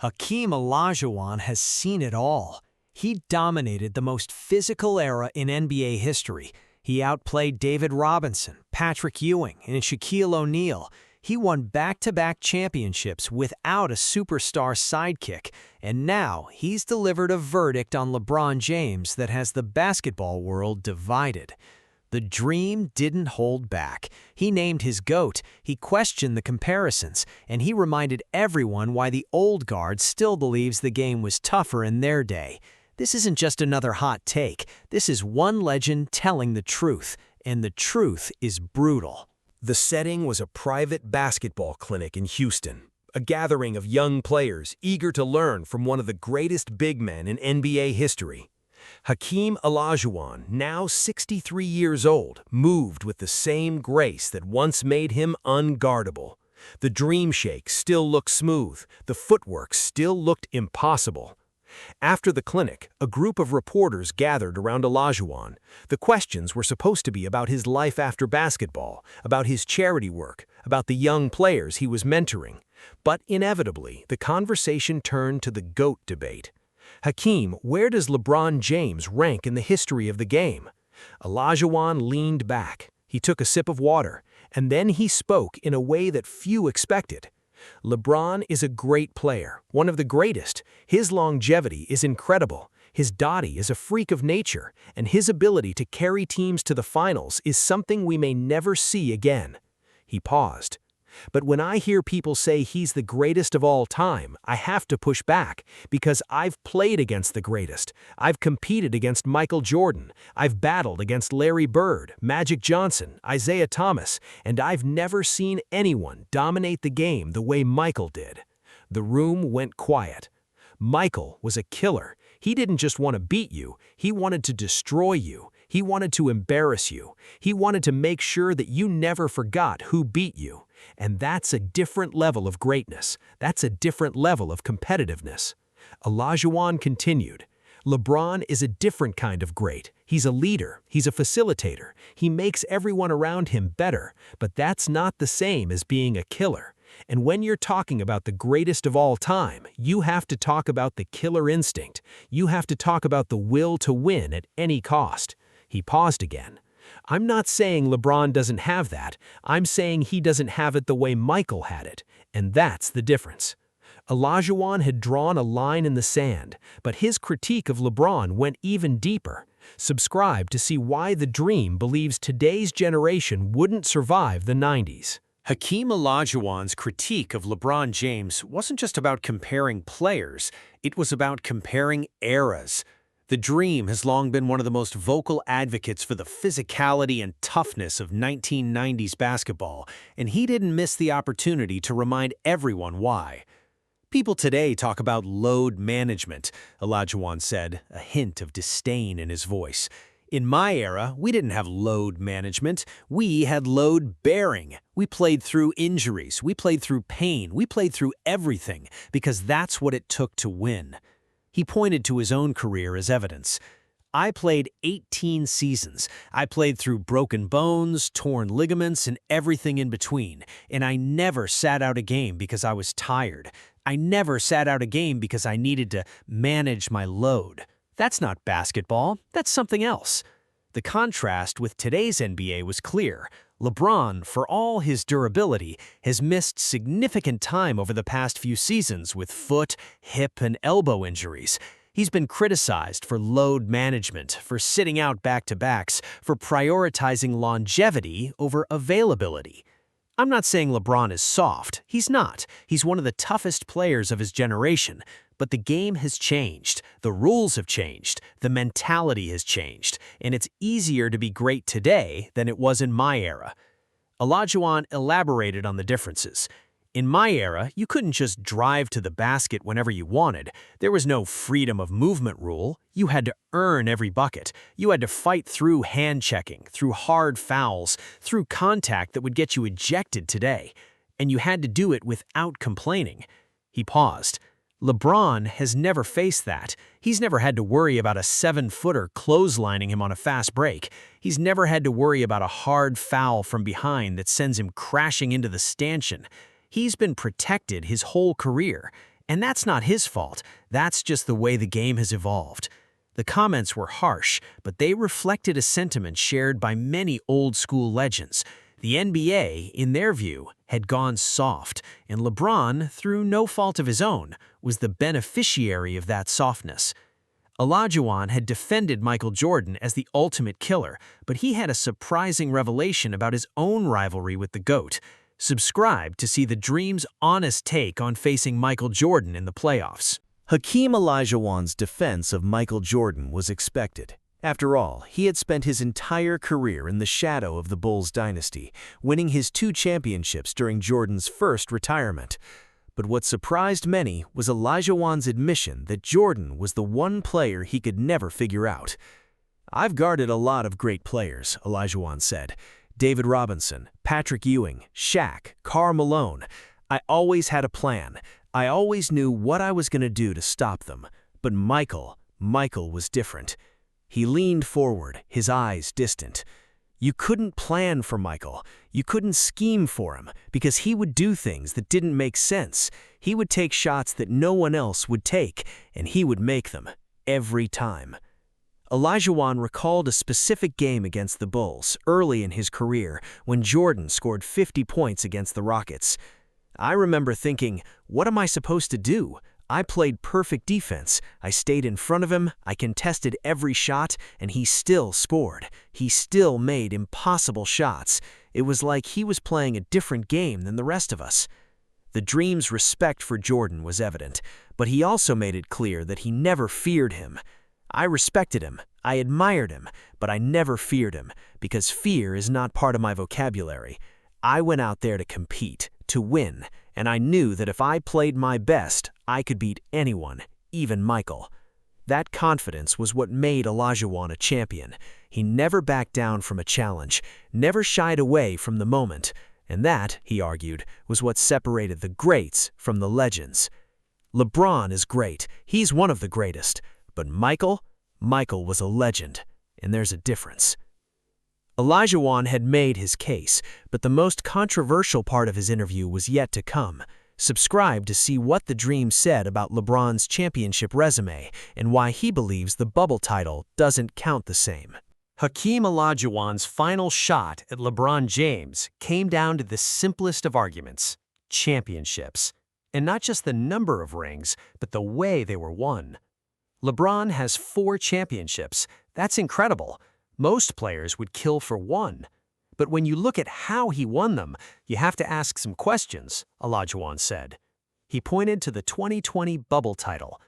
Hakeem Olajuwon has seen it all. He dominated the most physical era in NBA history. He outplayed David Robinson, Patrick Ewing, and Shaquille O'Neal. He won back-to-back championships without a superstar sidekick, and now he's delivered a verdict on LeBron James that has the basketball world divided. The dream didn't hold back. He named his GOAT, he questioned the comparisons, and he reminded everyone why the old guard still believes the game was tougher in their day. This isn't just another hot take. This is one legend telling the truth, and the truth is brutal. The setting was a private basketball clinic in Houston, a gathering of young players eager to learn from one of the greatest big men in NBA history. Hakeem Olajuwon, now 63 years old, moved with the same grace that once made him unguardable. The dream shake still looked smooth, the footwork still looked impossible. After the clinic, a group of reporters gathered around Olajuwon. The questions were supposed to be about his life after basketball, about his charity work, about the young players he was mentoring. But inevitably, the conversation turned to the GOAT debate. Hakeem, where does LeBron James rank in the history of the game? Olajuwon leaned back. He took a sip of water, and then he spoke in a way that few expected. LeBron is a great player, one of the greatest. His longevity is incredible. His body is a freak of nature, and his ability to carry teams to the finals is something we may never see again. He paused. But when I hear people say he's the greatest of all time, I have to push back, because I've played against the greatest. I've competed against Michael Jordan. I've battled against Larry Bird, Magic Johnson, Isaiah Thomas, and I've never seen anyone dominate the game the way Michael did. The room went quiet. Michael was a killer. He didn't just want to beat you, he wanted to destroy you. He wanted to embarrass you. He wanted to make sure that you never forgot who beat you. And that's a different level of greatness. That's a different level of competitiveness. Olajuwon continued. LeBron is a different kind of great. He's a leader. He's a facilitator. He makes everyone around him better. But that's not the same as being a killer. And when you're talking about the greatest of all time, you have to talk about the killer instinct. You have to talk about the will to win at any cost. He paused again. I'm not saying LeBron doesn't have that. I'm saying he doesn't have it the way Michael had it. And that's the difference. Olajuwon had drawn a line in the sand, but his critique of LeBron went even deeper. Subscribe to see why the Dream believes today's generation wouldn't survive the 90s. Hakeem Olajuwon's critique of LeBron James wasn't just about comparing players, it was about comparing eras. The Dream has long been one of the most vocal advocates for the physicality and toughness of 1990s basketball, and he didn't miss the opportunity to remind everyone why. People today talk about load management, Olajuwon said, a hint of disdain in his voice. In my era, we didn't have load management. We had load bearing. We played through injuries. We played through pain. We played through everything because that's what it took to win. He pointed to his own career as evidence. I played 18 seasons. I played through broken bones, torn ligaments, and everything in between. And I never sat out a game because I was tired. I never sat out a game because I needed to manage my load. That's not basketball. That's something else. The contrast with today's NBA was clear. LeBron, for all his durability, has missed significant time over the past few seasons with foot, hip, and elbow injuries. He's been criticized for load management, for sitting out back-to-backs, for prioritizing longevity over availability. I'm not saying LeBron is soft. He's not. He's one of the toughest players of his generation. But the game has changed, the rules have changed, the mentality has changed, and it's easier to be great today than it was in my era. Olajuwon elaborated on the differences. In my era, you couldn't just drive to the basket whenever you wanted. There was no freedom of movement rule. You had to earn every bucket. You had to fight through hand-checking, through hard fouls, through contact that would get you ejected today. And you had to do it without complaining. He paused. LeBron has never faced that. He's never had to worry about a 7-footer clotheslining him on a fast break. He's never had to worry about a hard foul from behind that sends him crashing into the stanchion. He's been protected his whole career, And that's not his fault. That's just the way the game has evolved. The comments were harsh, but they reflected a sentiment shared by many old-school legends. The NBA, in their view, had gone soft, and LeBron, through no fault of his own, was the beneficiary of that softness. Olajuwon had defended Michael Jordan as the ultimate killer, but he had a surprising revelation about his own rivalry with the GOAT. Subscribe to see the Dream's honest take on facing Michael Jordan in the playoffs. Hakeem Olajuwon's defense of Michael Jordan was expected. After all, he had spent his entire career in the shadow of the Bulls dynasty, winning his 2 championships during Jordan's first retirement. But what surprised many was Olajuwon's admission that Jordan was the one player he could never figure out. "I've guarded a lot of great players," Olajuwon said. "David Robinson, Patrick Ewing, Shaq, Karl Malone. I always had a plan. I always knew what I was going to do to stop them. But Michael was different." He leaned forward, his eyes distant. You couldn't plan for Michael. You couldn't scheme for him, because he would do things that didn't make sense. He would take shots that no one else would take, and he would make them, every time. Olajuwon recalled a specific game against the Bulls, early in his career, when Jordan scored 50 points against the Rockets. "I remember thinking, what am I supposed to do? I played perfect defense. I stayed in front of him, I contested every shot, and he still scored. He still made impossible shots. It was like he was playing a different game than the rest of us." The Dream's respect for Jordan was evident, but he also made it clear that he never feared him. "I respected him, I admired him, but I never feared him, because fear is not part of my vocabulary. I went out there to compete, to win, and I knew that if I played my best, I could beat anyone, even Michael." That confidence was what made Olajuwon a champion. He never backed down from a challenge, never shied away from the moment, and that, he argued, was what separated the greats from the legends. LeBron is great, he's one of the greatest, but Michael was a legend, and there's a difference. Olajuwon had made his case, but the most controversial part of his interview was yet to come. Subscribe to see what the Dream said about LeBron's championship resume and why he believes the bubble title doesn't count the same. Hakeem Olajuwon's final shot at LeBron James came down to the simplest of arguments: championships. And not just the number of rings, but the way they were won. LeBron has 4 championships. That's incredible. Most players would kill for 1. But when you look at how he won them, you have to ask some questions, Olajuwon said. He pointed to the 2020 bubble title.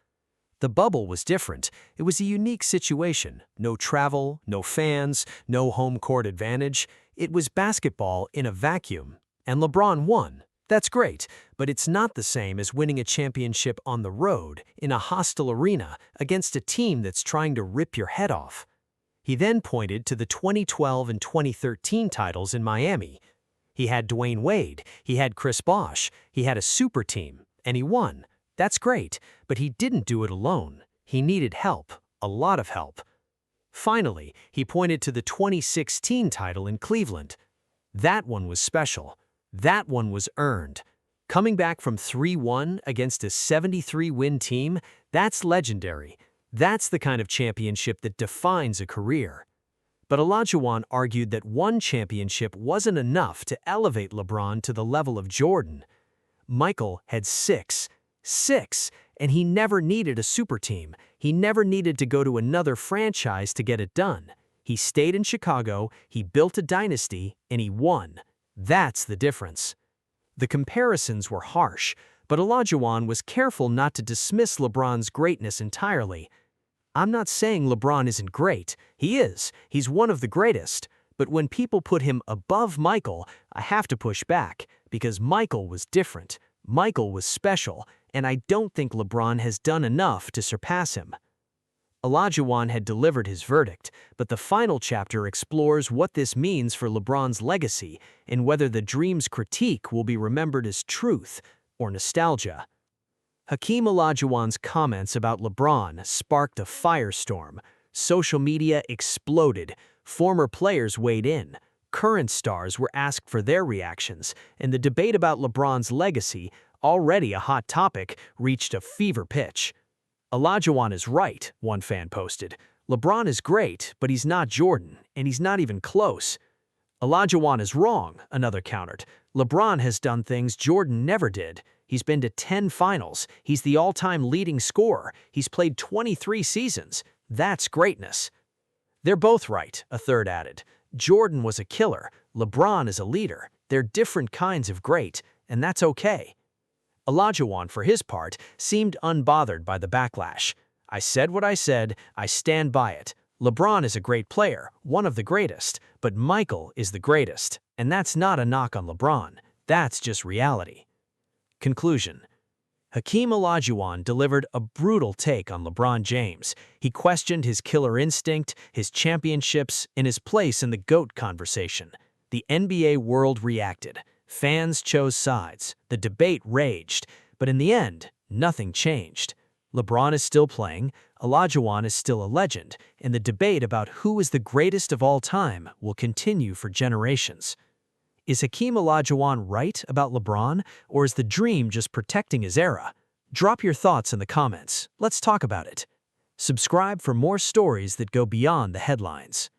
The bubble was different. It was a unique situation. No travel, no fans, no home court advantage. It was basketball in a vacuum. And LeBron won. That's great, but it's not the same as winning a championship on the road, in a hostile arena, against a team that's trying to rip your head off. He then pointed to the 2012 and 2013 titles in Miami. He had Dwayne Wade, he had Chris Bosh, he had a super team, and he won. That's great, but he didn't do it alone. He needed help, a lot of help. Finally, he pointed to the 2016 title in Cleveland. That one was special. That one was earned. Coming back from 3-1 against a 73-win team, that's legendary. That's the kind of championship that defines a career. But Olajuwon argued that one championship wasn't enough to elevate LeBron to the level of Jordan. Michael had 6, and he never needed a super team. He never needed to go to another franchise to get it done. He stayed in Chicago, he built a dynasty, and he won. That's the difference. The comparisons were harsh, but Olajuwon was careful not to dismiss LeBron's greatness entirely. "I'm not saying LeBron isn't great. He is. He's one of the greatest. But when people put him above Michael, I have to push back, because Michael was different. Michael was special, and I don't think LeBron has done enough to surpass him." Olajuwon had delivered his verdict, but the final chapter explores what this means for LeBron's legacy and whether the Dream's critique will be remembered as truth or nostalgia. Hakeem Olajuwon's comments about LeBron sparked a firestorm. Social media exploded. Former players weighed in. Current stars were asked for their reactions, and the debate about LeBron's legacy already a hot topic, reached a fever pitch. Olajuwon is right, one fan posted. LeBron is great, but he's not Jordan, and he's not even close. Olajuwon is wrong, another countered. LeBron has done things Jordan never did. He's been to 10 finals. He's the all-time leading scorer. He's played 23 seasons. That's greatness. They're both right, a third added. Jordan was a killer. LeBron is a leader. They're different kinds of great, and that's okay. Olajuwon, for his part, seemed unbothered by the backlash. I said what I said, I stand by it. LeBron is a great player, one of the greatest, but Michael is the greatest. And that's not a knock on LeBron, that's just reality. Conclusion. Hakeem Olajuwon delivered a brutal take on LeBron James. He questioned his killer instinct, his championships, and his place in the GOAT conversation. The NBA world reacted. Fans chose sides. The debate raged. But in the end, nothing changed. LeBron is still playing, Olajuwon is still a legend, and the debate about who is the greatest of all time will continue for generations. Is Hakeem Olajuwon right about LeBron, or is the dream just protecting his era? Drop your thoughts in the comments. Let's talk about it. Subscribe for more stories that go beyond the headlines.